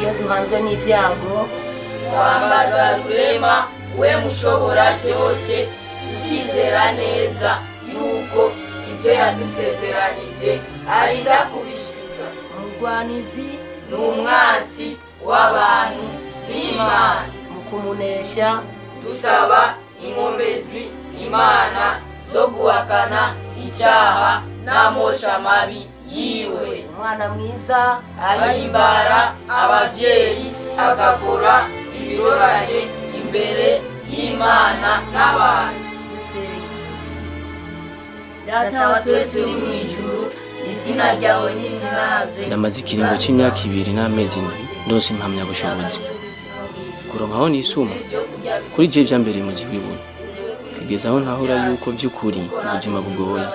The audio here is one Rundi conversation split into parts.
Iyo duhanzwe n'ibyago twambaza rurema we mushobora byose ukizera neza yuko ibyo yadusezeranije arinda kubishiza. umurwanizi ni umwansi w'abantu n'Imana. mu kumunesha dusaba inkomezi Imana zo guhakana icyaha n'amosha mabi yiwe. umwana mwiza ahimbara abavyeyi agakora ibiroranye imbere y'Imana n'abantu. dusenge. Data wa twese uri mu ijuru, izina ryawe nirinazwe. ndamaze ikiringo c'imyaka 2 n'amezi 7 ndose impamyabushobozi kuronkaho nisuma kuri je vyambereye mu gihugu kugeza aho ntahura yuko by'ukuri ubuzima bugoye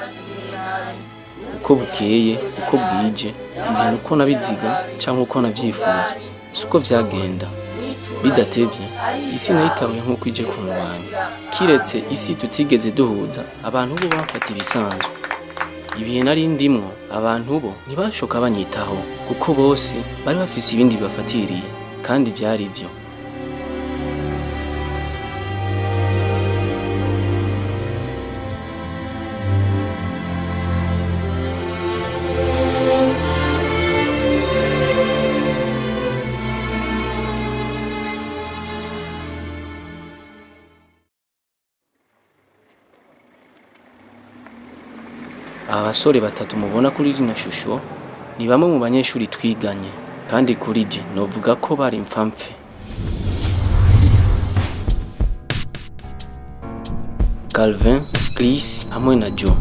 uko bukeye uko bwije ibintu uko nabiziga cyangwa uko navyifuza suko vyagenda bidatevye isi nayitabuye nk'uko ije kumubana kiretse isi tutigeze duhuza abantu bo bafata ibisanzwe ibihe nari ndimwo abantu bo ntibashoka banyitaho kuko bose bari bafise ibindi bibafatiriye kandi vyari byo. Abasore batatu mubona kuri rino shusho ni bamwe mu banyeshuri twiganye kandi kuri je novuga ko bari impfamfe. Calvin, Chris hamwe na Joe.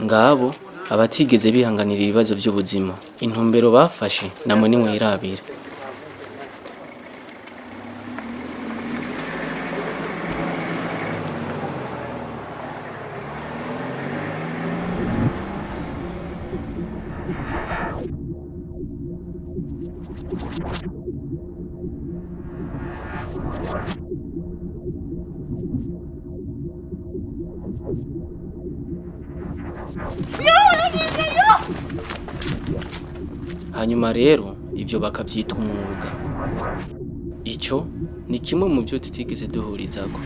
Ngabo abatigeze bihanganira ibibazo by'ubuzima intumbero bafashe namwe nimwe irabira. Hanyuma rero ibyo bakavyita umwuga. Ico ni kimwe mu byo tutigeze duhurizako.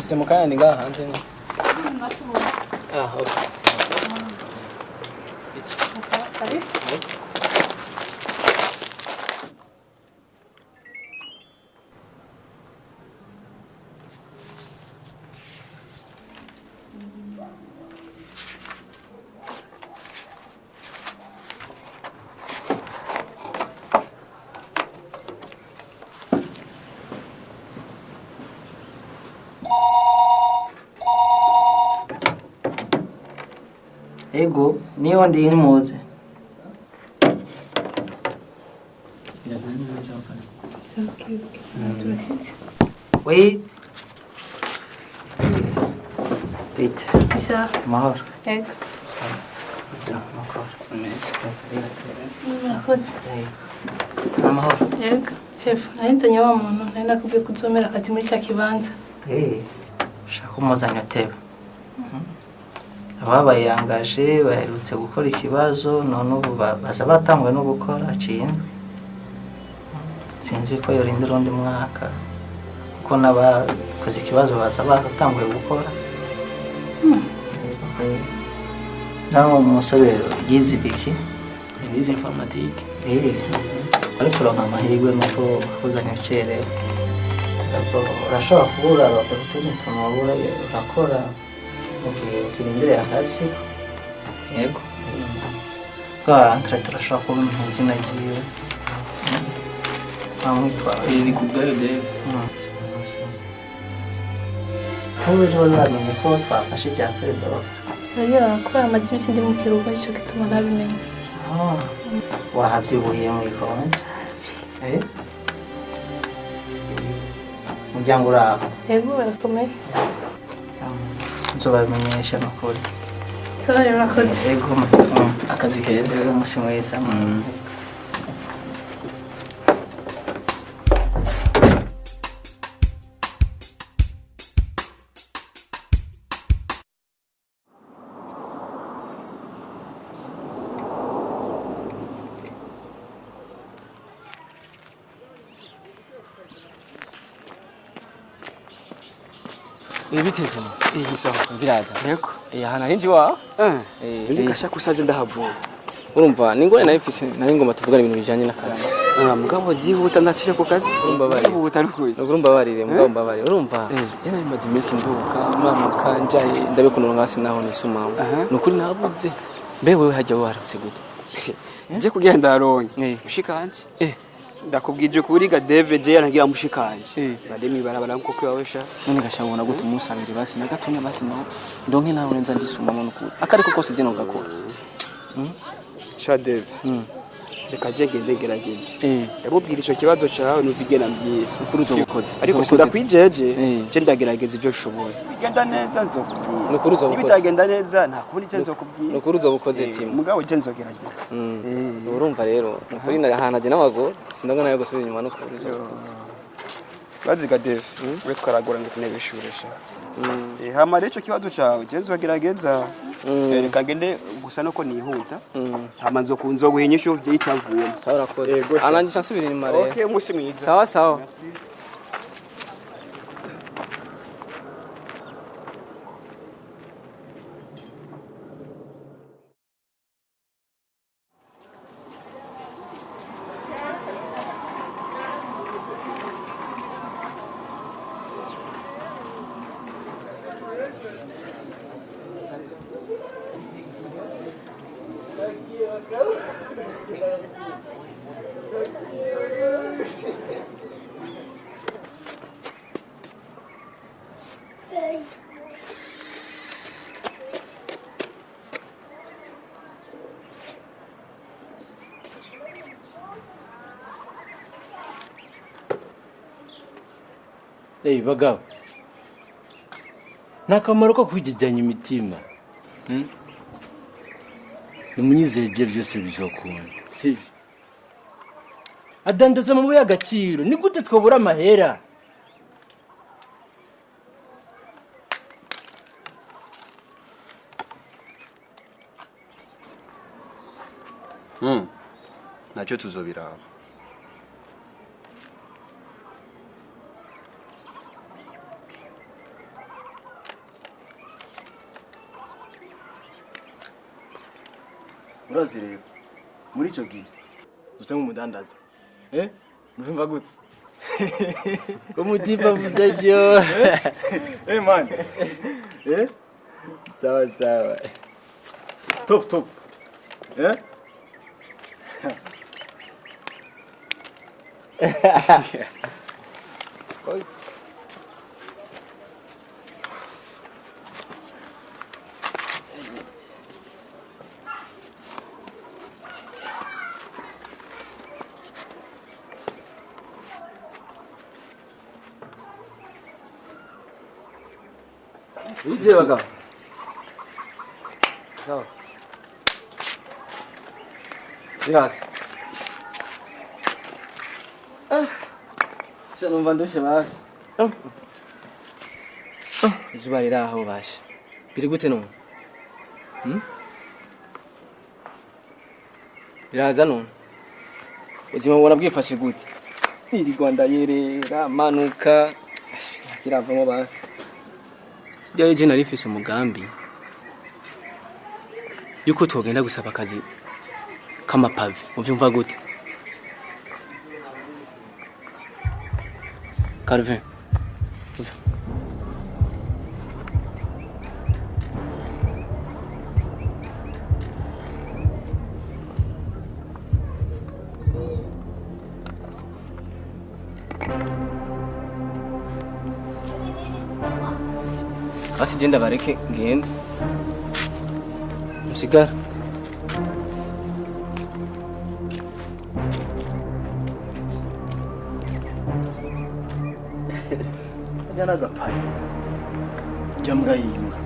Semukanya ni ngaha hanze ni. Okay. Karibu. Ego, niyo ndi muze. Oui. Vite. Isa. Mahoro. Ego. Mahoro. Murakoze. Mahoro. Ego. Chef, nahinzanye wa muntu nenda kubwiye kuzomera akazi muri cya kibanza. Shaka umuzanya teba. Ababaye yangaje baherutse gukora ikibazo none ubu baza batangwe no gukora kintu. Sinzi ko yorinda undi mwaka kuko nabakoze ikibazo baza batangwe gukora. Naho umusore yize biki? Yize informatique. ariko uronka amahirwe nuko uzanye ucerewe urashobora kubura bakagutuma ukamubura urakora ukirindira akazi yego bwarantre turashobora kubona izina ryiwe bamwitwara ibi kubwayo Dave nk'uburyo bamenye ko twafashe ibya Fredo kubera amaze iminsi ndi mu kiruhuko nicyo gituma ntabimenye wahabyibuhiye muri konje umuryango uraho yego barakomeye nzobamenyesha n'ukuri sorry urakoze yego akazi keza umunsi mwiza ibiteze no sawa biraza yego hana hinji wa ndi gasha kusaze ndahavuye urumva ningore narifise nari ngoma tuvugana ibintu bijanye n'akazi mugabo dihuta ndacire ku kazi dihuta urumva barire mugabo mbabarire urumva jena bimaze iminsi nduka manuka njaye ndabekunura ngasi naho nisuma nukuri nabuze mbe wewe hajya warase gute nje kugenda aronye ushikanje ndakubwije kuri ga David yaragira mushikanje bademi barabara nko kwawesha none gashabona gute umusabire basi nagatonya basi naho ndonke naho nza ndisuma mu nukuri akariko kose je ngakora sha David reka je ngende gerageze ndabubwira ico kibazo cyawe nuvige nambwira ukuri uzobukoze ariko sindakwijeje je ndagerageza ibyo shoboye bigenda neza nzokubwira nukuri uzobukoze bitagenda neza nta kundi je nzokubwira nukuri uzobukoze timu mugabo je nzogerageza urumva rero nukuri narahanaje n'abagore sindagana yo gusubira inyuma nukuri uzobukoze baziga Dave we twaragora ngo kunebeshuresha hama rero ico kibazo cyawe je nzogerageza reka ngende gusa nuko nihuta hama nzokunzo guhenyesha uvye itavuye sawa rakoze ananje sansubira inyuma rero okay musi mwiza sawa sawa bagabo nakamaro ko kwijijanya imitima nimunyizere je byose bizokunda sivyo adandaza mu buye agaciro ni gute twobura amahera nacyo tuzobiraba urazi rero muri ico gihe uca nk'umudandaza murumva gute umutima muzajyo man sawa sawa top 이제 와가. sawa Grazie. Se non vandushe basi. Izuba riraho basha. Biri gute none? Biraza none. Ubuzima bubona bwifashe gute? Iri Rwanda yerera manuka. Kiravamo basi. Bya je narifise umugambi. Yuko twogenda gusaba akazi kamapave. Uvyumva gute? Calvin. Basi genda bareke ngende. Musigara. Ajana gapaye. Jambwa yimbwa.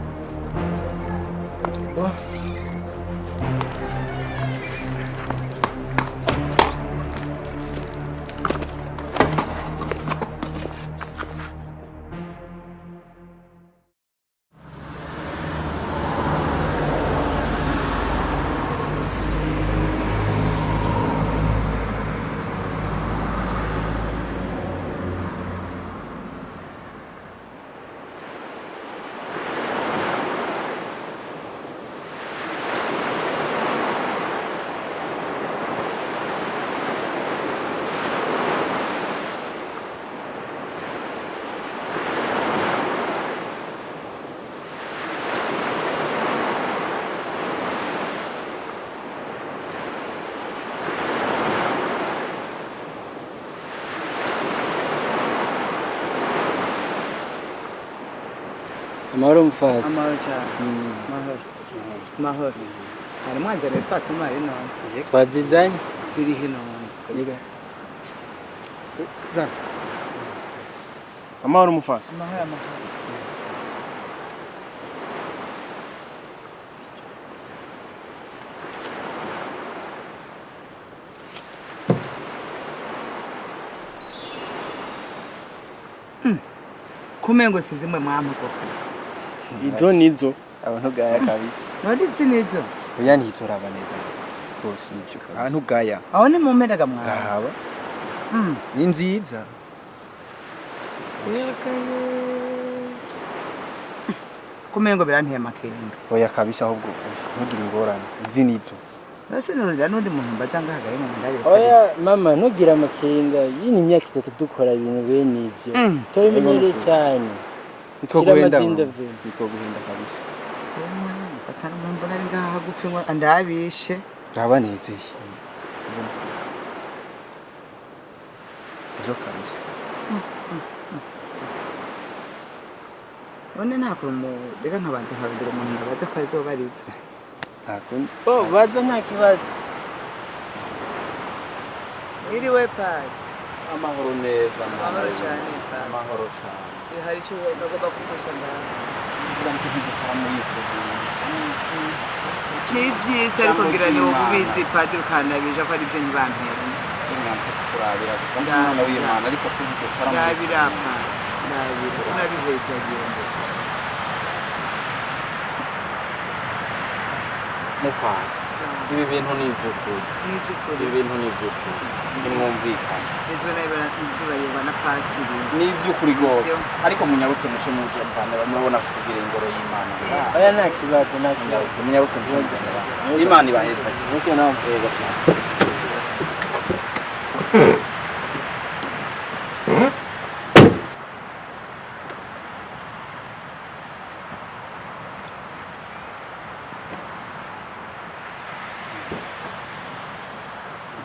Amahoro mfazi. Amahoro cyane. Mahoro. Hari mwanzara twatuma ari none. Twazizanye. Siri hino. Yiga. Za. Amahoro mufasi. Amahoro. Kumengo sizimwe mwamwe koko. Izo nizo abantu gaya kabisa. Nodi zinizo. Oya ntitora abanega. Bose nibyo kabisa. Abantu gaya. Aho ni mu mpera gamwa. Rahaba. Ni nziza. Kumengo biranteye makenga. Oya kabisa ahubwo ntugire ingorane. Izi nizo. Nase nurira nundi muntu mbazanga hagaye mu ndari. Oya mama nugira amakenga yini imyaka 3 dukora ibintu bene ivyo. Tobimenyere cyane. Nitwoguhenda kabisa. Patana mbona ari ngaha gupfimwa andabishe. Rabanezeye. Izo kabisa. None nakuru mu reka nkabanza nkabindira umuntu baza ko azobariza. Ntakundi. Baza nta kibazo. Iriwe padi. Amahoro neza. Amahoro cyane. Amahoro cyane. Hari cyo bagomba kufasha ngaha. Ni byise ariko ngira ni ububizi padi ukanabije ko ari byo ntibantera. Kurabira gusa n'umwana w'Imana ariko kuvuga fara. Ndabira padi. Ndabira unabiheza gende. Mufasi. Ibi bintu ni ivy'ukuri. Ibi bintu ni ivy'ukuri. Nimwumvikana. Ezwe nayo bibayobana na patiri. Ni ivy'ukuri gose. Ariko munyarutse muce mu Japan murabona kugira ingoro y'Imana. Oya nta kibazo nta kibazo. Munyarutse muce. Imana ibaheza. Nuko nawe kwega cyane.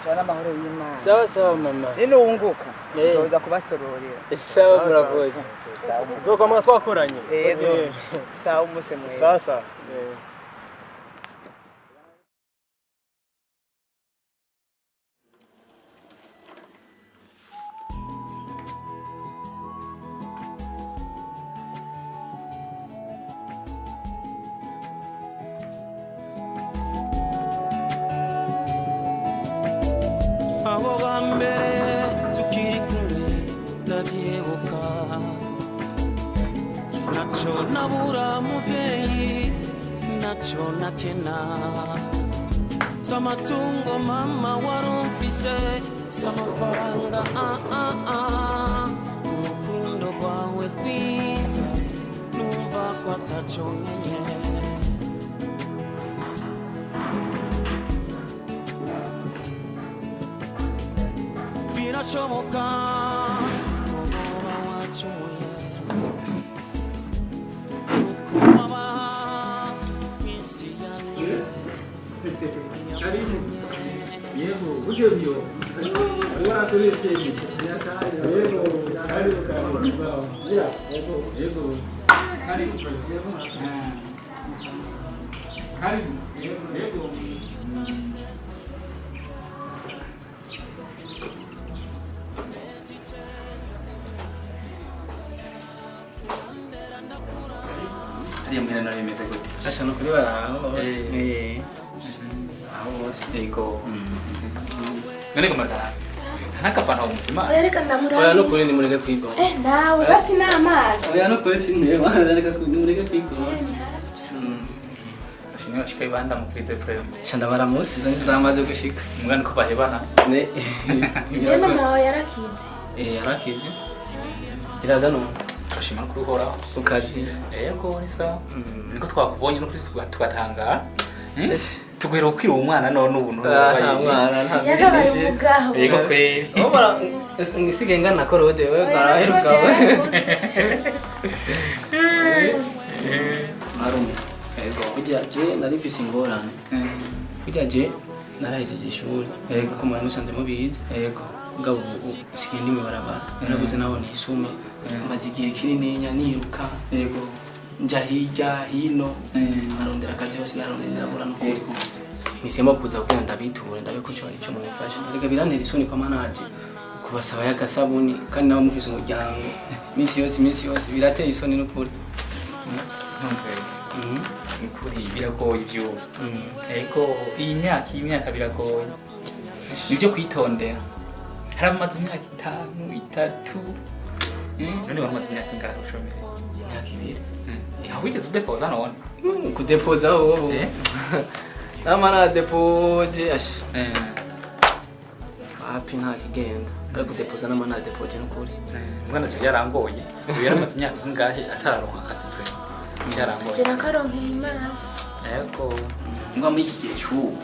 Jana mahoro y'Imana. Sawa mama. Nino wunguka. Nzoza kubasororera. Sawa murakoze. Nzokwama twakoranye. Sawa umuse mwe. Sasa. Abo bambere tukiri kumwe ndavyibuka naco nabura muvyeyi naco nakena samatungo mama warumfise samafaranga urukundo rwawe rwiza numva ko ataco nkenye birashoboka umugoroba Yego, buryo byo. Wala tuli tegi. Yego, karibu sawa. Yego. Karibu. Yego. Ariya muhera nari meze gute? Asha no kuri baraho bose. Aho bose yego. None kumagara. Ntakafana umuzima. Reka ndamuraye. Oya no kuri ni mureke kwiga. Nawe basi n'amazi. Oya no kuri sinema reka kuri mureke kwiga. Ashini bashika ibanda mukirize prem. Shanda baramusi zo zamaze gushika. Mwana ko bahebana. Ne. Yema nawe yarakize. Yarakize. Iraza no. Turashima no kuruhora ku kazi. Yego ni sawa. Niko twakubonye no tugatanga. Tugwira ukira umwana none ubuntu nta mwana nta yagabaye umugaho. Yego kweli. Obara ngisige ngana korode we baraheruka we. Marume. Yego bijya je nari mfise ingorane. Bijya je narahejeje ishuri. Yego ko mwana usanze mubizi. Yego ngabo usigaye ndimi barabara. Narabuze naho nisume. Maze igihe kinini niruka. Yego nja hirya hino arondera akazi hose narondera bura no kuri nisemo kuza kugira ndabiture ndabe ko cyo icyo mumfasha rega birantera isoni kwa manaje kubasaba yagasabuni kandi nawe mufise umuryango misi yose birateye isoni no kuri ntonze kuri biragoye ibyo ego iyi myaka biragoye nibyo kwitondera hari amazi imyaka 5 3 none bamaze imyaka ingahe ushomere imyaka 2 wigeze udepoza none kudepoza wowe namana depoje ash api nta kigenda ariko kudepoza namana depoje n'ukuri mwana cyo yarangoye yaramaze imyaka ingahe atararonka akazi frere yarangoye Je nakaronkeye Imana yego ngwa muri iki gihe cy'ubu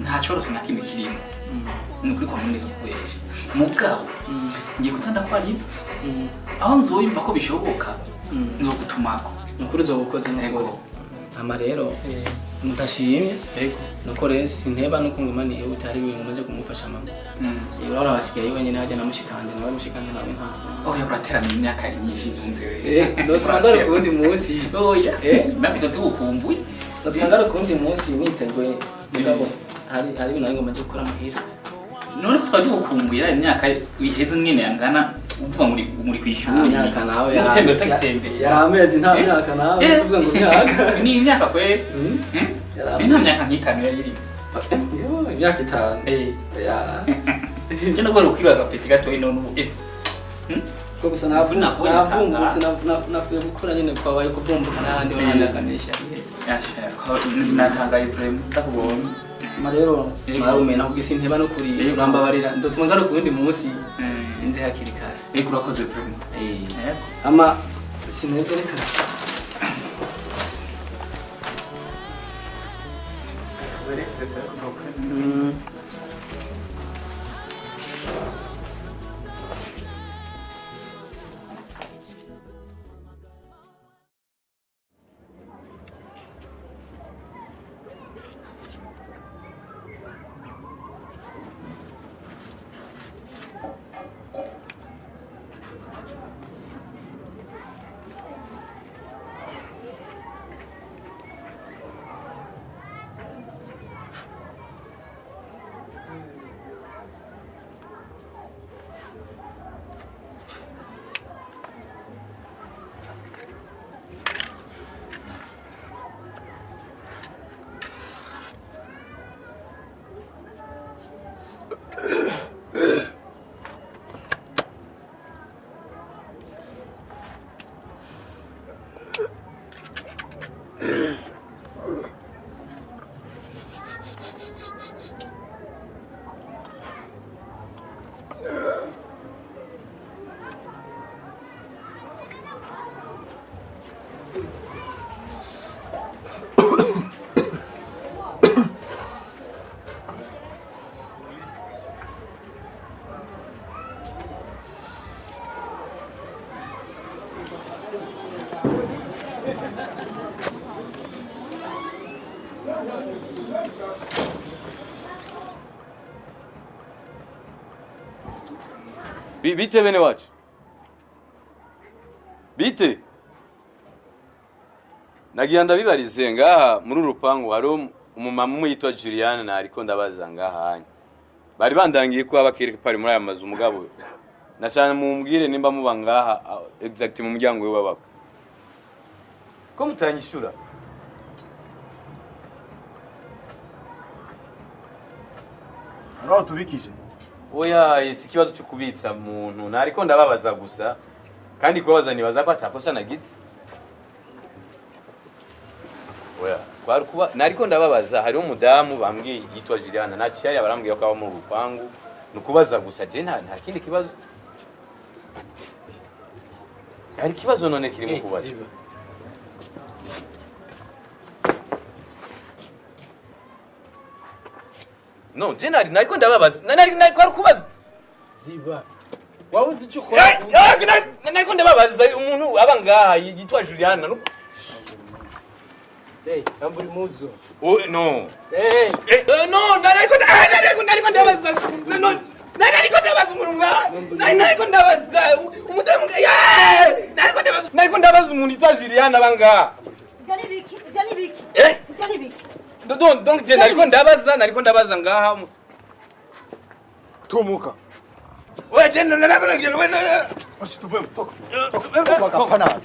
nta cyoroshye na kimwe kirimo nukuri kwa muneka kwesha mugabo ngiye gutanda kwariza aho nzoyumva ko bishoboka no gutumako nukuri zo gukoze ntego ama rero ndashimye yego nuko rero sinteba nuko ngumaniye utari we ngomaje kumufasha mama urabona basigaye wenyine hajya namushikanje nawe mushikanje nawe nta oya buraterana imyaka ari myinshi nze no twangara kundi munsi oya natwe tubukumbuye twangara kundi munsi niteguye mugabo hari ibintu ngomaje gukora muhira none twaje gukumbuye imyaka iheze nyene yangana uvuga muri kwishura imyaka nawe yaratembera tagitembera yaramezi nta myaka nawe uvuga ngo myaka ni imyaka kwe nta myaka nkitanu yari imyaka 5 ya je nagora ukwibaga peti gato ino n'ubu ko gusa navumbutse nafuye gukora nyine kwabaye kuvumbuka n'ahandi wahandi akanisha yasha ko natangaye frame takubonye marero marume nakugise inteba no kuri urambabarira ndotuma ngaro kundi munsi inze hakiri kare ego urakoze frame ama sinedereka Bite bene wacu. Bite. Nagiye ndabibarize ngaha muri urupangu hari umumama umwe yitwa Juliana nariko ndabaza ngaha hanya. Bari bandangiye ko abakireke pari muri aya mazu umugabo. Nashana mumbwire nimba muba ngaha exact mu muryango we babako. Ko mutanyishura? Ngaho tubikije. Oya, isi kibazo cyo kubitsa muntu nariko ndababaza gusa kandi kubaza nibaza ko atakosa nagize. Oya, kwari kuba nariko ndababaza hari umudamu bambwiye yitwa Juliana naciye yabarambwiye ko aba mu rupangu nukubaza gusa je nta kindi kibazo. Hari kibazo none kiri mu kubaza. No, jenari nariko ndababaza. Nariko kubaza. Ziba. Wabuze icyo ukora. Nariko ndababaza umuntu aba ngaha yitwa Juliana. Hey, amburi muzo. Oh no. Hey. No, nariko ndabaza. No. Nariko ndabaza umuntu ngaha. Nariko ndabaza umudamu. Nariko ndabaza umuntu yitwa Juliana aba ngaha. Gani biki? Gani biki? Donc je nariko ndabaza ngaha. Tumuka. Wewe tena nariko ngelo wewe. Basi tuve toka. Toka hapana.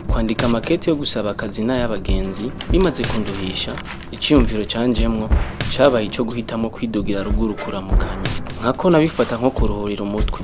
Kwandika makete yo gusaba akazi n'ayabagenzi bimaze kunduhisha icyumviro canjemwo cabaye ico guhitamo kwidugira ruguru kuramukanya nkako nabifata nko kuruhurira umutwe.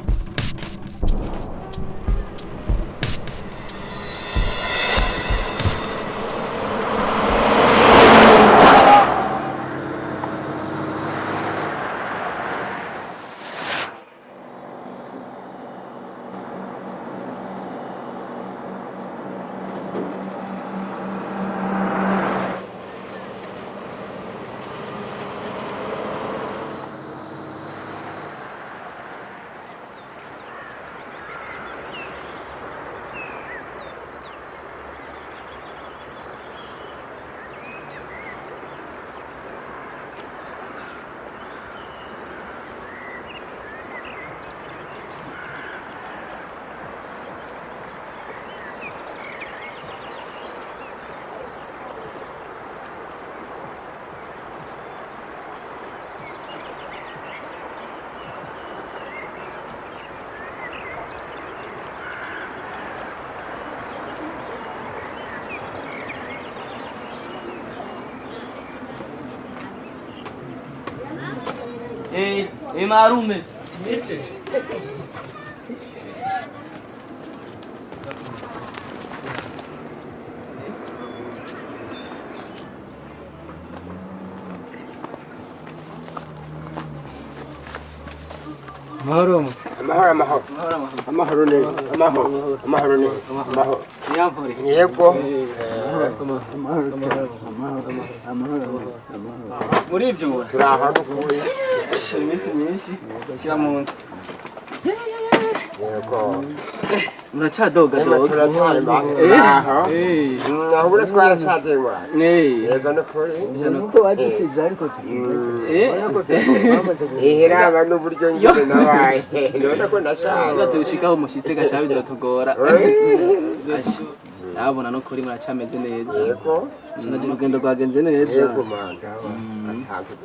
Marume. Mete. Mahoro. Mahoro neza. Mahoro neza. Mahoro. Yampore. Yego. Muri ibyo turaha dukuye. Iminsi myinshi shyira mu nzu. Yego. Muracadoga doga. Turataye maze. Naho bure twarashaje ngora. Yego no kuri. Nuko badisize ariko Ihera n'uburyo ngene nabaye. None ko ndashaka. Tushikaho umushitse gashabiza bizatugora. Abona no kuri muracameze neza. Yego. Sinagira urugendo rwagenze neza. Yego manda.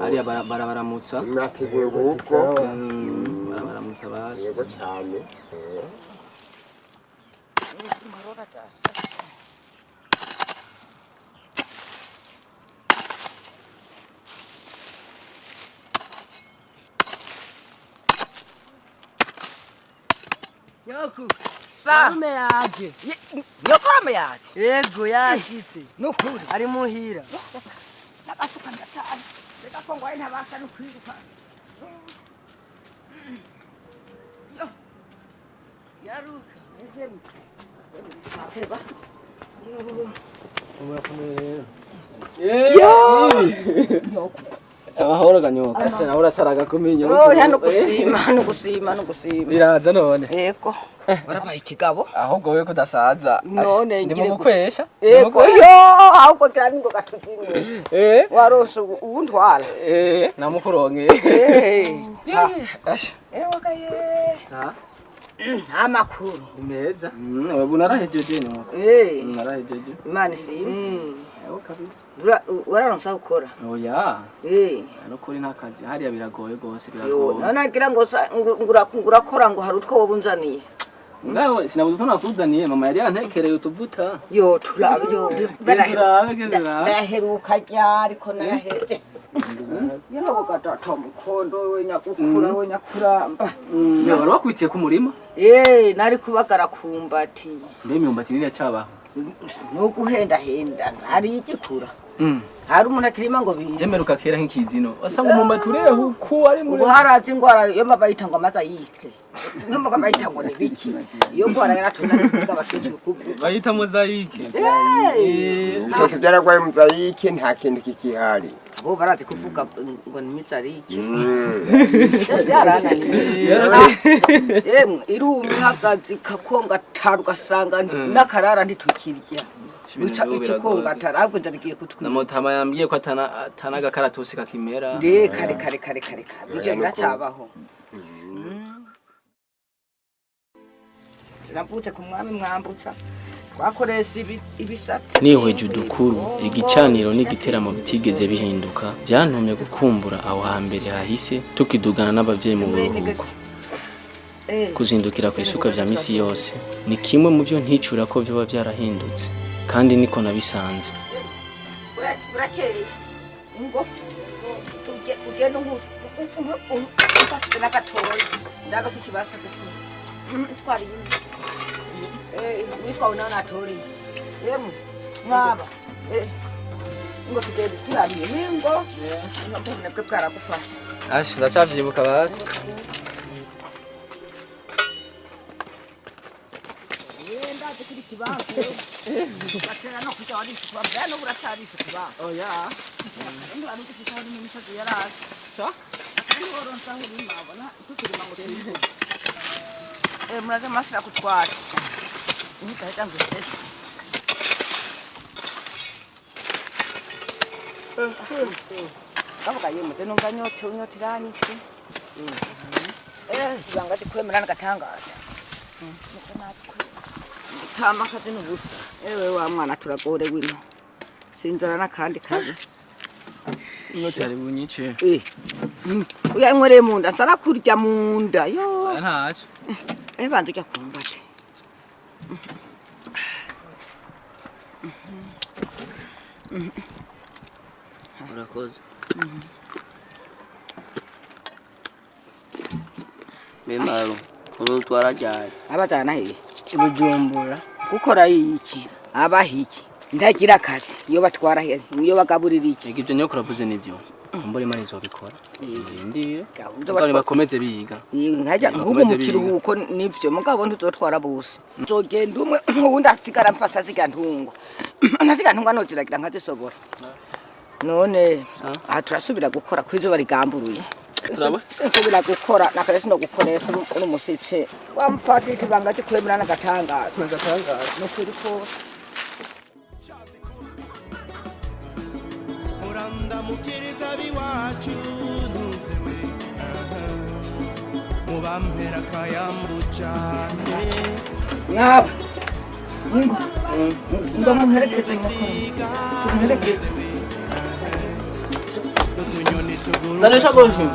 Ari barabaramutsa. Nateguye ubwo. Barabaramutsa baje. Yego cyane. Nyoku. Marume yaje. Nyokorome yaje. Yego yashitse. Nukuri. Ari muhira. Nakasuka ndatari. Reka ko ngwaye ntabasa no kwiruka. Yo. Yaruka. Teba. Amahoro ganyoka. Ese nawe uracaraga kuminyo. Hano gusima. Biraza none. Yego. Warabaye ikigabo. Ahubwo wewe kudasaza. None ngire gukwesha. Yego yo ahubwo kirani ngo gatuzini. Warose untwala. Namukuronke. Wakaye. Sa. Amakuru. Meza. Wewe unarahejeje no. Narahejeje. Imana ishimwe. Wararonsa gukora. Oya. Ano kuri ntakazi hariya biragoye gose biragoye. Nanagira ngo ngurakora ngo hari utwo wobunzaniye. Ngaho sinabuze tuna kuzaniye mama yari yantekereye utuvuta. Yo turabyo baraheruka ryari ko naheje. Yano gatata mukondo we nyakuramba. Yo wari wakwitiye ku murima? Nari kubagara kumbati. Mbe imyumbati nini yacabaho? No guhenda hari igikura. Hari umuntu akirima ngo bize. Yemeruka kera nk'ikizino. Wasanga umwumbati ureho uko ari muri. Harazi ingwara yo mabayita ngo amaza yitse. Ngamba kabayita ngo ni biki. Iyo ngwara yaratuna n'inga bakecuru kuvu. Bayita mozaike. Icyo kibyaragwaye mozaike nta kintu kikihari. Bo barazi kuvuga ngo ni mizarike. Irumi hagazi kakonga tarugasanga nakarara ntitukirya. Ichikonga tarabwe ndarigiye kutwira. Namutama yambwiye ko atanaga karatusi kakimera. Kare. Ibyo biracabaho. Sinavutse ku mwami mwambutsa. Twakoresha ibisate. Nihweje udukuru igicaniro n'igiteramo bitigeze bihinduka byantumye gukumbura aho hambere hahise tukidugana n'abavyeyi mu buruhuko. Kuzindukira ku isuka vya misi yose ni kimwe mu byo nticura ko byo byarahindutse kandi niko nabisanze. Urakeye ngo ugenda ufashe n'agatoya ndaba kikibasa gukura. Twari wiswa unaona tori. Mwaba. Ngo tugende turamiye ningo. Ngo nakara kufasa. Ashi ndacavyibuka bari. Yenda tukiri kibanze. Batera no kuja wali kubabya no buratari kuba. Oya. Ndo anuko kitari mu mishazo yarasi. So? Ndi oronsa huri mabona tukiri mango. Muraze masira kutwara. Nikaita ngusesa. Kavuga yemo teno nganyote unyotirani se. Bangati kwemerana katangaza. Tama kati nubusa. Ewe wa mwana turagore wino. Sinzara nakandi kabi. Nyotari bunyice. Uya nywere munda nsara kurya munda. Yo. Ntaje. Bantu kya kumbate. Urakoze. Memaro, urutwara cyane. Abajana he? Ibujumbura. Gukora iki? Abahiki. Ndagira akazi. Iyo batwara he? Iyo bagaburira iki? Igibyo nyo kuravuze nibyo. Mbore mari zobikora. Ndire. Kandi bakomeze biga. Nkajya ngubu mu kiruhuko nibyo mugabo ntuzotwara bose. Nzogenda umwe ubundi asigara mfasa ziga ntungo. Nasiga ntunga noziragira nkazisobora. None turasubira gukora kwizuba rigamburuye. Nsubira gukora nakarese no gukoresha n'umusitse. Wampatiti bangati kwemerana gatangaza. No kuri ko Muranda mukiriza biwacu nuzewe. Mubampera kayambu cyane. Ngaba. Ngo muherekeze muherekeze. Zanisha goshi.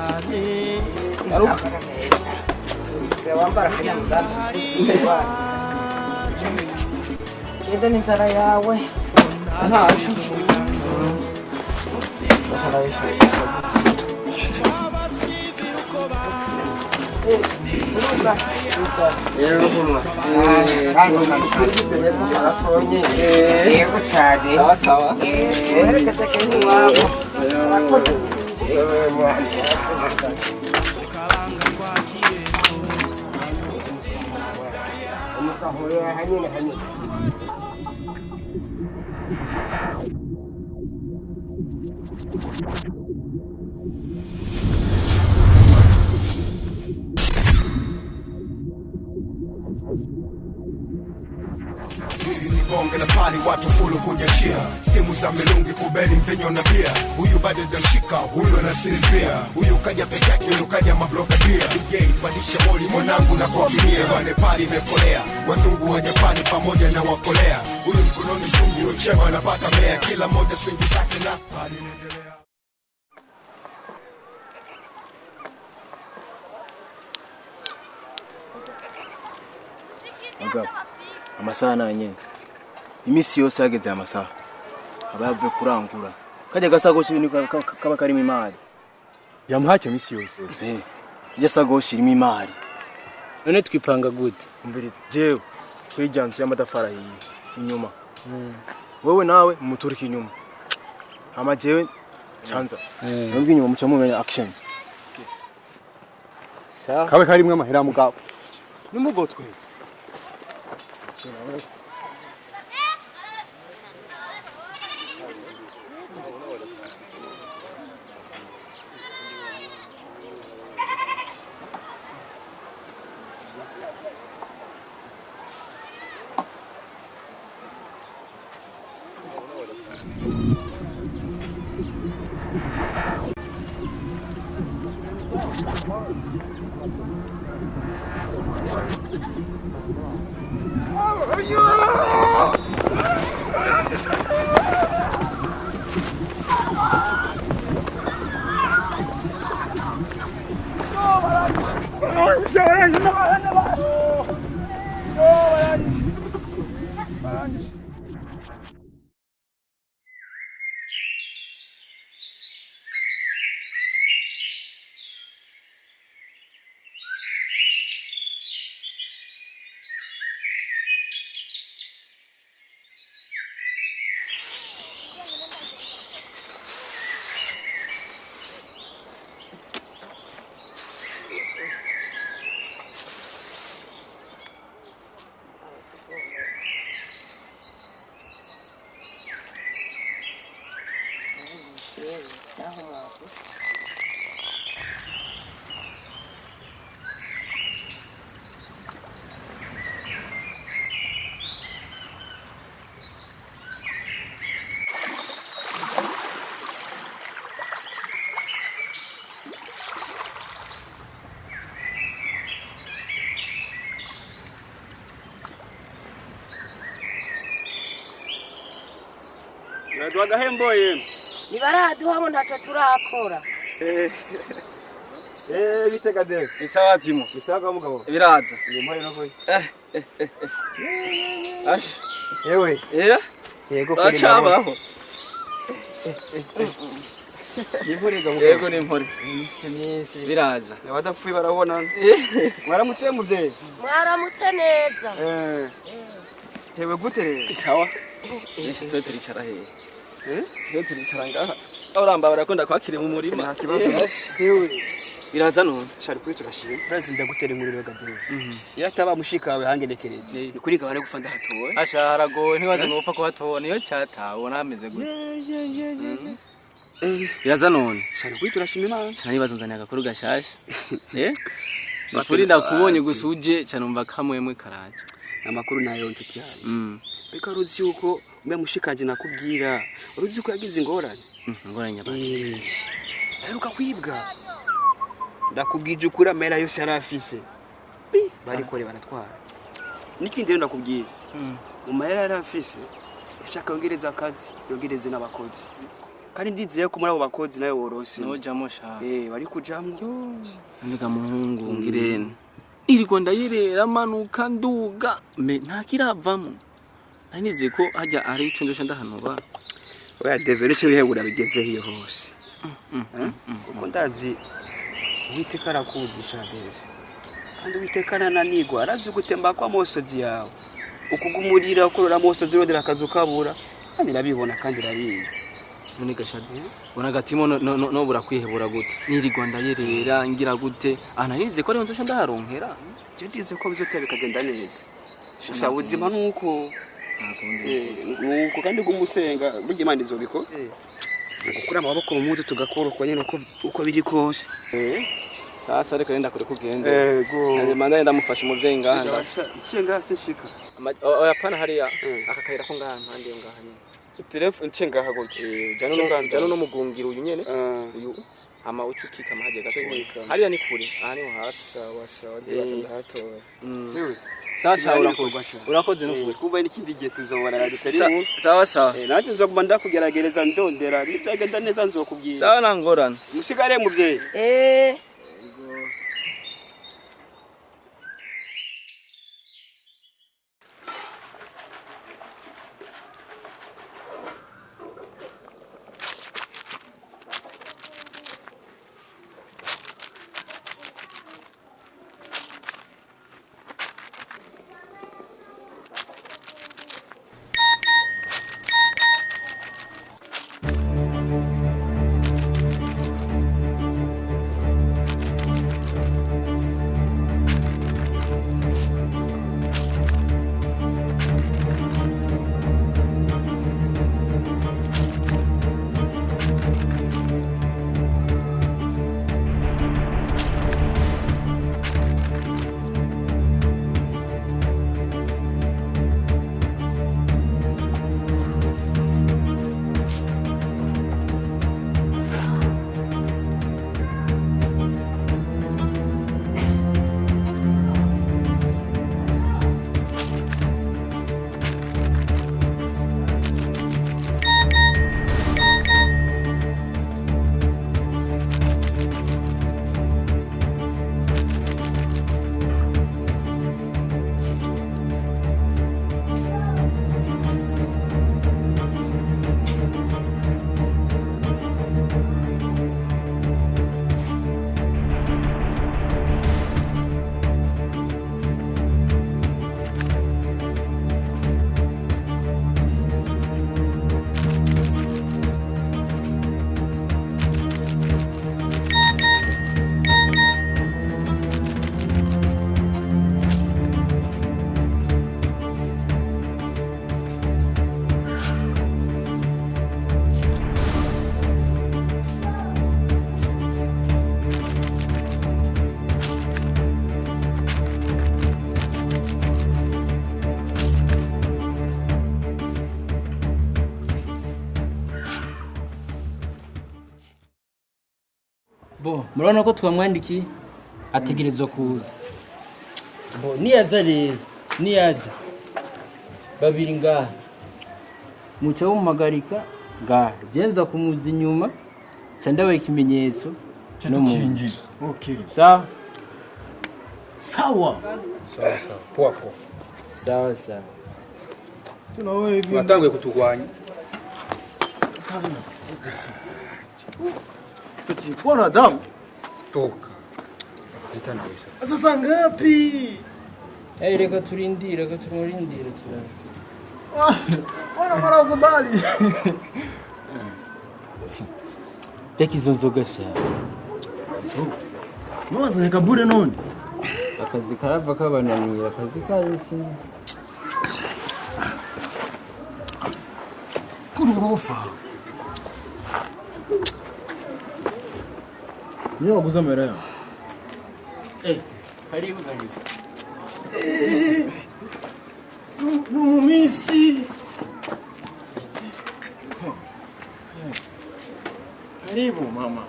Wambara kanyanga. Yenda n'inzara yawe. Ntaje. Bonge la pali watu fulu kujachia stimu za milungi kubeli mvinyo na bia huyu bado damshika huyu anasinipia huyu kaja peke yake huyu kaja mabloka bia DJ pandisha moli mwanangu na kuakinia wane pali imekolea wazungu wa Japani pamoja na wakolea huyu mkononi mtungi huyu chema anapata mea kila moja swingi zake na pali inaendelea. Mugabo amasaha nanye imisi yose yageze amasaha abavuye kurangura kajya gasagoshi ibintu kaba karimo imari yamuhace imisi yose ijya sagoshi irimo imari none twipanga gute umviriza jewe kuri janzu y'amadafara yiye inyuma wewe nawe muturika inyuma ama jewe chanza nubwo inyuma muca mumenya action kabe karimwe amahera mugabo nimugotwe Radwaga hemboye. Nibaraduhamo ntaco turakora. Bitega de. Isawa timo. Isaga mugabo. Biraza. Ngimpaye no koyi. Ash. Ewe. Era? Yego kuri. Achabaho. Nimpore gabo. Yego nimpore. Myinshi. Biraza. Abadapfuye barabona. Mwaramutse muvye. Mwaramutse neza. Hewe gute? Isawa. Yeshi twe turicara he. Twe turicara ngaha. Uramba barakunda kwakire mu murima. Nta kibazo. Hewe. Biraza none. Shari kuri turashimye. Ndazi ndagutera inkuru gade. Yataba mushikawe hangenekereje. Ni kuri gabare gufanda hatowe. Asharago ntiwaza nupfa ko hatowe niyo cyatawe nameze gute. Biraza none. Shari kuri turashimye Imana. Shari bazonzanya agakuru gashasha. Nakuri ndakubonye gusuje canumva kamwemwe karaje. Amakuru nayo nshuti yaje. Beka ruzi yuko mbe mushikaje nakubwira. Uruzi ko yagize ingorane. Ingorane nyabaki. Aheruka kwibwa. Ndakubwije ukura mera yose yarafise. Bari kore baratwara. Nikindi rero ndakubwira. Umahera yarafise. Yashaka yongereza akazi, yongereze n'abakozi. Kandi ndizeye ko muri abo bakozi nayo worose. Nojamo sha. Bari kujamwe. Ndiga muhungu ngirene. Iriko ndayirera manuka nduga me ntakiravamo. Nanize ko hajya ari ico ndosha ndahanura. Oya devere cyo bihebura bigeze hiyo hose. Kuko ndazi Uwiteka arakuzi shadere. kandi witekana nanigwa arazi gutemba kwa mosozi yawe ukugumurira ukorora mosozi rodera akazu kabura kandi nabibona kandi rabizi none gashadi bona gatimo no burakwihebura gute niri Rwanda yerera ngira gute ananize ko ari nzosha ndaharonkera je ndize ko bizotya bikagenda neza gusa ubuzima nuko nuko kandi gumusenga burya Imana izobiko gukura amaboko mu muzi tugakora uko nyene uko biri kose sasa reka nenda kure kugenda ego manda ndamufasha umuvyeyi ngahanda icenga sishika oya pana hariya akakayira ko ngaha mpande ngaha nyene telefone cenga hagoce jano no mugungira uyu nyene uyu ama ucukika mahaje gato hariya ni kure aha ni hasi sawa ndibasa ndahatora sasa urakoze n'ukuri kuba n'ikindi gihe tuzobona radutari sawa nanjye nzoguma ndakugeragereza ndondera nitagenda neza nzokubwira sawa nangorana musigare muvyeyi murabona ko twamwandikiye ategerezwa kuza niyaza babiri ngaha muca wumuhagarika ngaha jenza kumuza inyuma ca ndabaye ikimenyetso no mu sawa tunawe hivi watanguye kutugwanya Petit, bwana damu toka sasa ngapi? Reka turindire Bwana mara ukubali. Reka izo nzoga sha Noza reka bure none akazi karava kabananira akazi karusi kururofa Niyo waguza mera ya karibu Numumisi Karibu mama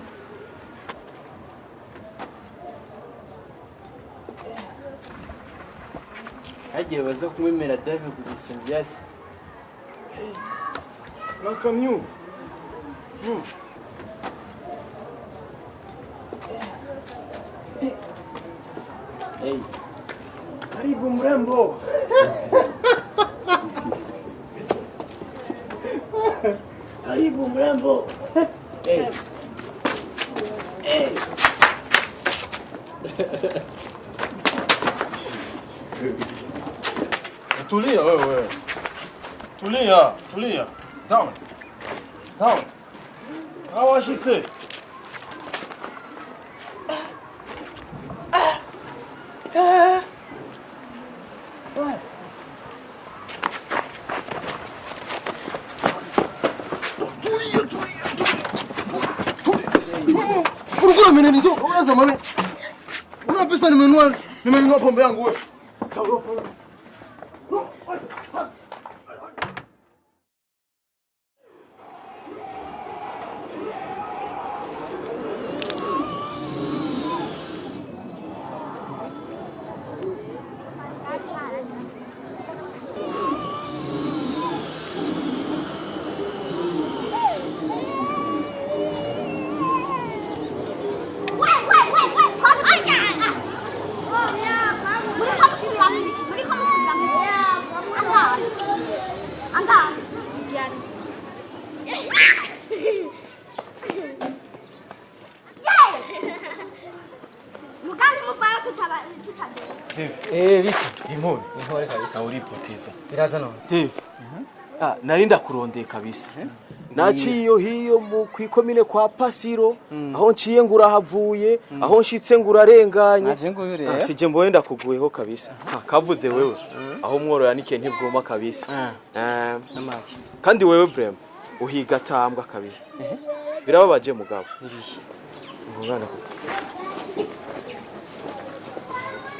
Hagiye baza kumwemera Dave kugisha byasi na kamyo Karibu mrembo. Karibu mrembo. Tulia wewe. Tulia. Down. How she say? Kulikuwa mmenenizoka unaweza mami. Una pesa nimenunua pombe yangu wewe. Dave, narinda kurondeye kabisa. Naciye hiyo mu kwikomine kwa Pasiro, aho nciye ngura havuye, aho nshitse ngura renganye. Sije mboyenda kuguyeho kabisa. Kavuze wewe, aho mworoya nike ntibwoma kabisa. Kandi wewe vrem uhiga tambwa kabisa. Birababaje mugabo. Ngwana ko.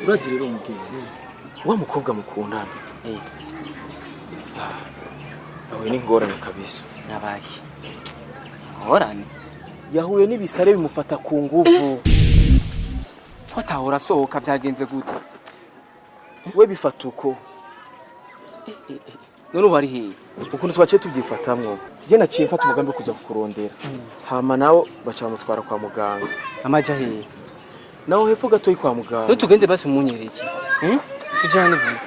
Urazi rero umugenzi. Wa mukobwa mukundana. Nawe ni ngorane kabisa. Nabaye. Ngorane? Yahuye n'ibisare bimufata ku nguvu. Twatahora sohoka byagenze gute? We bifata uko. None ubari hiye. Ukuntu twace tubyifatamwo. Je naciye mfata umugambi kuza kukurondera. Hama nawo bacamutwara kwa muganga. Amaja hiye. Naho hepfo gato kwa muganga. No tugende basi umunyereke. Tujane vuba.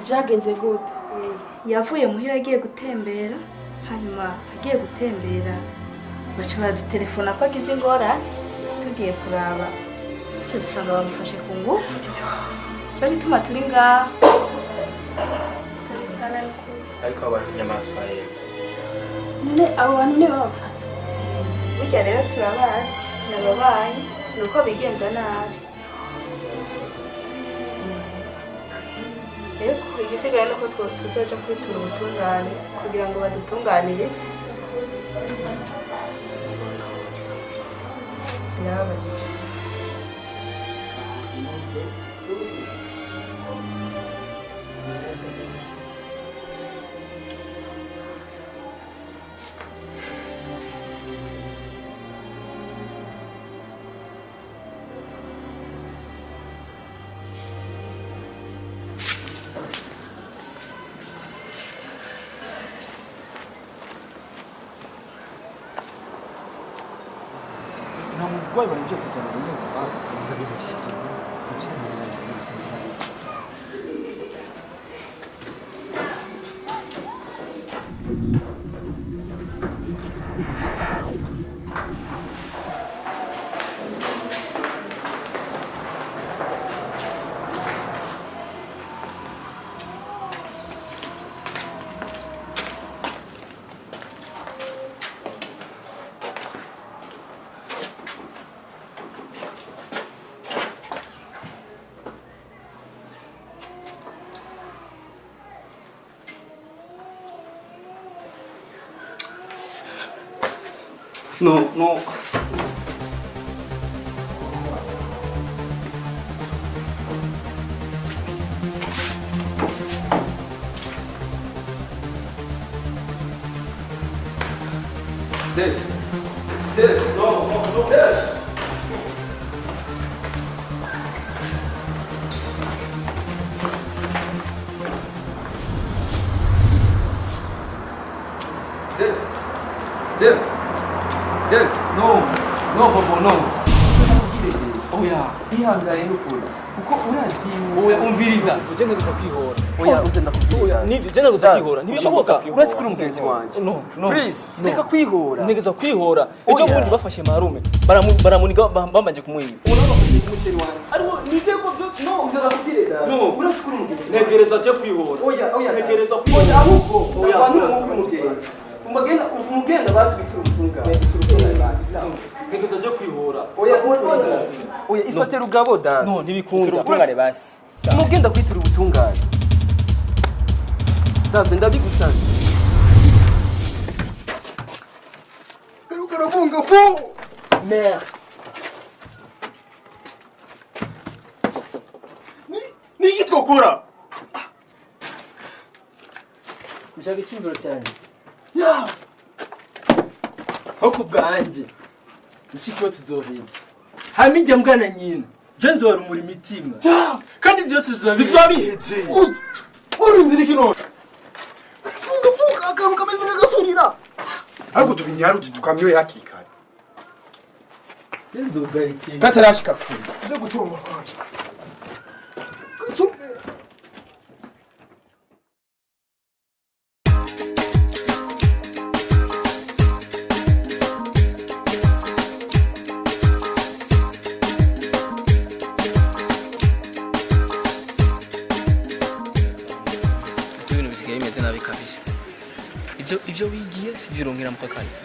Byagenze gute? Yavuye muhira agiye gutembera, hanyuma agiye gutembera baca badutelefona ko agize ingorane, tugiye kuraba icyo dusanga bamufashe ku ngufu. Cyo gituma turi ngaha. Ariko abantu inyamaswa ye. None abo bantu ne babafashe. Burya rero turabazi, nababaye nuko bigenza nabi. Eko igisigaye nuko tuzoja kwitura ubutungane kugira ngo badutunganirize. Birababaje cyane. Why won't you put on No. Dev, no, Dev. Dev, no, Bobo, no. oya ihangane n'ukuri kuko urazi oya umviriza uje ngo kwihora oya uje ndakubwira nivyo je ngo kwihora ntibishoboka urazi kuri umugenzi wanje no please reka kwihora nigeza kwihora ejo bundi bafashe marume baramuniga bambanje kumwiba ubona bafashe kumuteri wanje ariko nizeko byose no ndakubwira no urazi kuri umugenzi ntegereza je kwihora oya ntegereza kwihora ahubwo oya abantu umugenzi umugenda basi bitira ubutunga ntegereza je kwihora oya ifate rugabo da no ntibikunda ubutungane basi umugenda kwitira ubutungane Dave ndabigusanga Garukara bunga fu Merde Ni gitokora Ushaka ikimbiro cyane Ya Hoko bwanje Mushiki we tuzohiza Hama ijya mbwana nyina Je nzora umuri mitima Kandi byose bizabiheze Urindira kino Funga akantu kameze nk'agasurira Ariko tubinyara uti tukamyoye hakikare Nzogarike Katarashika kuri Nzo gucuma kwanje Ibyo wigiye si byo urongera mu kazi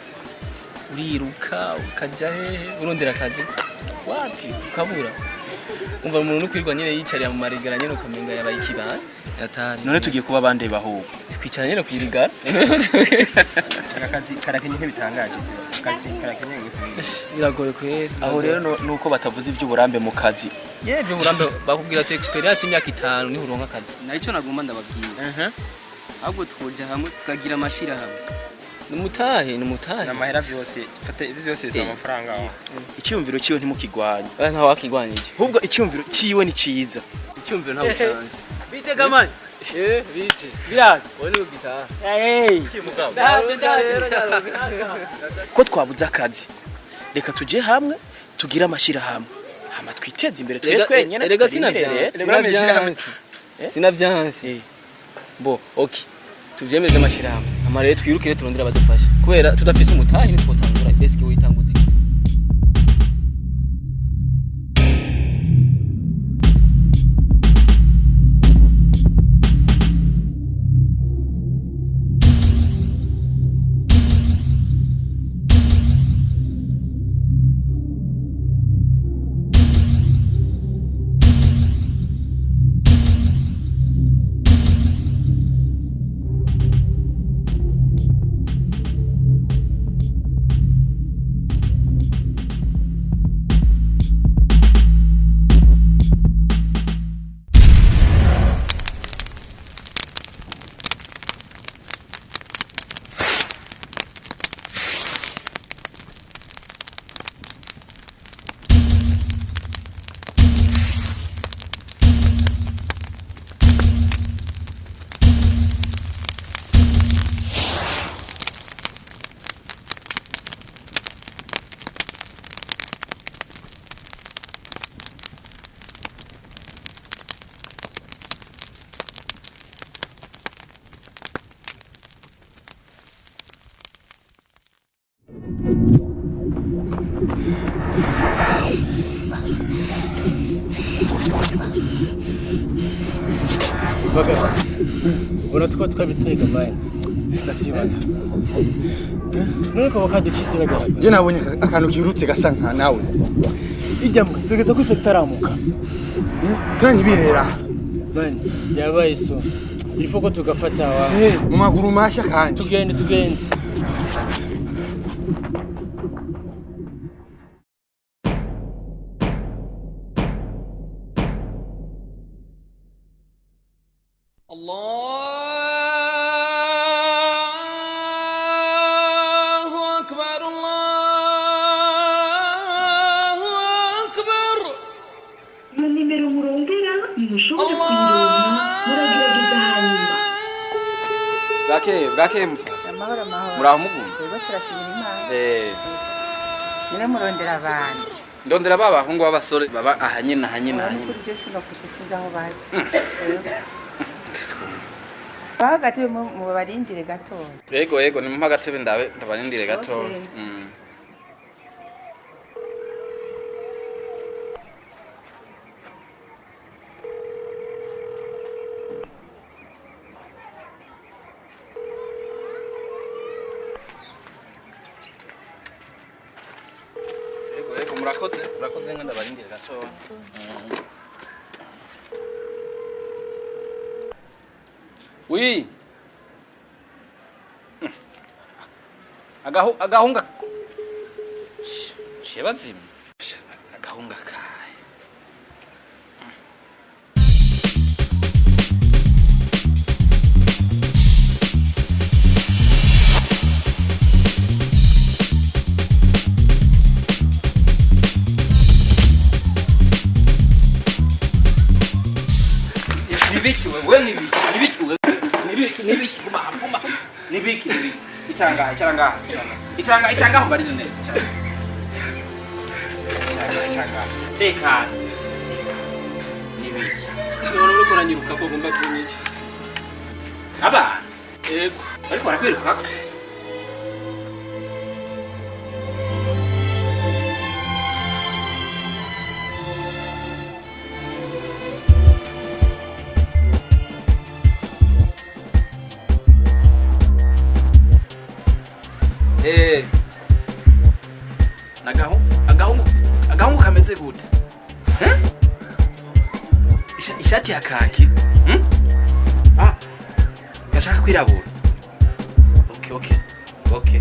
uriruka ukajya he urondera akazi wapi ukabura umva umuntu ukwirwa nyine yicariye mu marigara nyine ukamenga yabaye ikibana yatari none tugiye kuba bande baho kwicara nyine kwirigara akazi karakenye ntibitangaje akazi karakenye gusa biragoye kwera aho rero nuko batavuze iby'uburambe mu kazi ibyo burambe bakubwira ati experience imyaka 5 ni uronka akazi nacyo nagomba ndababwira ahubwo twoja hamwe tukagira amashira hamwe numutahe namahera byose fate izi byose bisa amafaranga aho icyumviro ciwe ntimukigwanye nta wakigwanije ahubwo icyumviro ciwe ni ciza icyumviro nta bucanze bite gamani bite biraje wone ugitaha kimugabo ko twabuze akazi reka tuje hamwe tugira amashira hamwe hama twiteze imbere twenyene rega sinabyanse bo okay tuvyemeze amashirahamwe amarere twirukire turondera abadufasha kubera tudafise umutahi ntitwotangura deski witanguza Baga. Unataka tukabitega mbaya. Sinavyibaza. Nuko bakaducitse bagaragara. Je nabonye akantu kirutse gasa nka nawe. Ijyamo zigeza kwifetaramuka. Kandi birera. Bani, yabaye so. Ifoko tugafata wa. Mu maguru masha kandi. Tugende. Bwake amahoro muraho mugumu rero turashimira Imana nyine murondera abantu ndondera babahungu b'abasore baba ahanyina kuri je sinokushe sinzi aho bari baho gatebe mu barindire gatoya yego ni mu gatebe ndabarindire gatoya murakoze nga ndabarindire gatoya wi agahunga shebazima agahunga kaye Nibiki kumba nibiki ichanga mbarizo ne ichanga teka nibiki none uko nanyiruka ko gomba kunyica aba yego ariko barakwiruka agahungu kameze gute ishati ya kaki gashaka kwirabura okay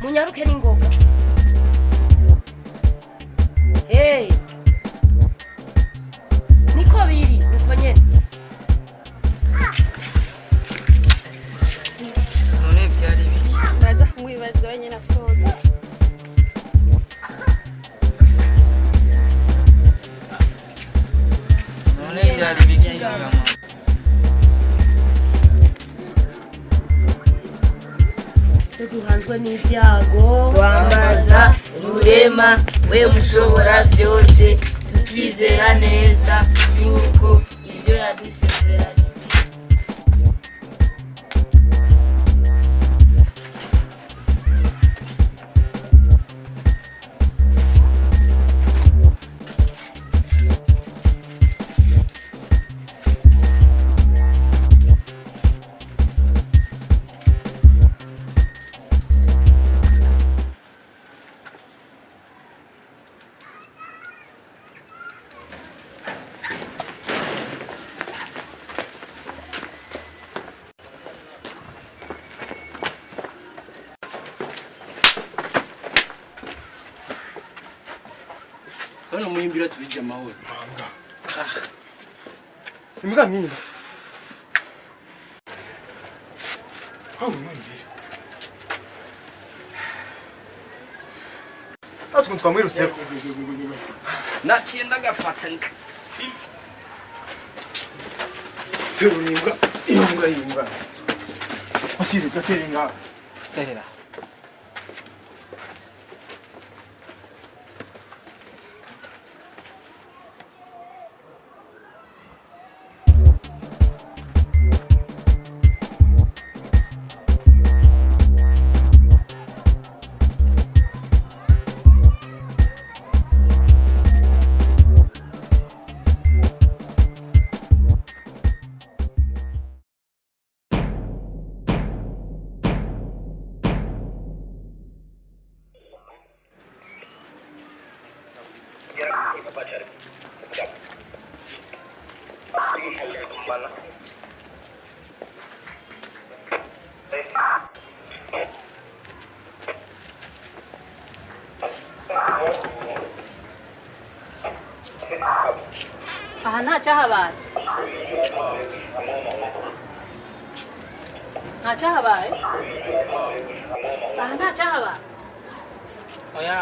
munyaruke n'ingoga niko biri nuko nyene none vyari biki baza kumwibaza wenyine asoza none vyari biki duhanzwe n'ibyago twambaza rurema we mushobora byose tukizera neza yuko ibyo yadusezeranye Hano muhimbira tubije amahoro. Imbwa nk'iyi. Aho muhimbira. Atwo twamwiruseko. naciye ndagafata Terura imbwa. Asize gateringa. terera ntacyahabaye ntacyahabaye aha ntacyahabaye oya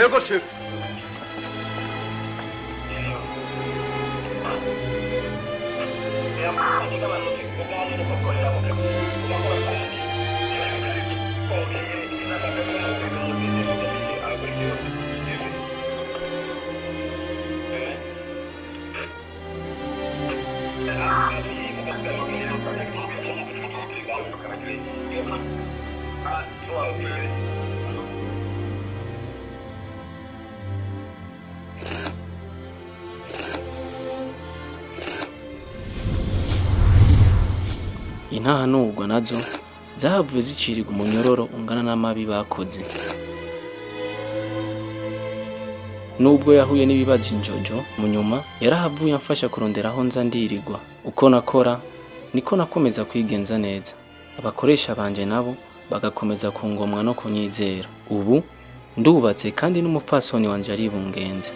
Ego chef. intahanurwa nazo zahavuye zicirirwa umunyororo ungana n'amabi bakoze. Nubwo yahuye n'ibibazo injojo mu nyuma yarahavuye amfasha kurondera aho nza ndirirwa uko nakora niko nakomeza kwigenza neza abakoresha banje nabo bagakomeza kungomwa no kunyizera ubu ndubatse kandi n'umupfasoni wanje ari bungenze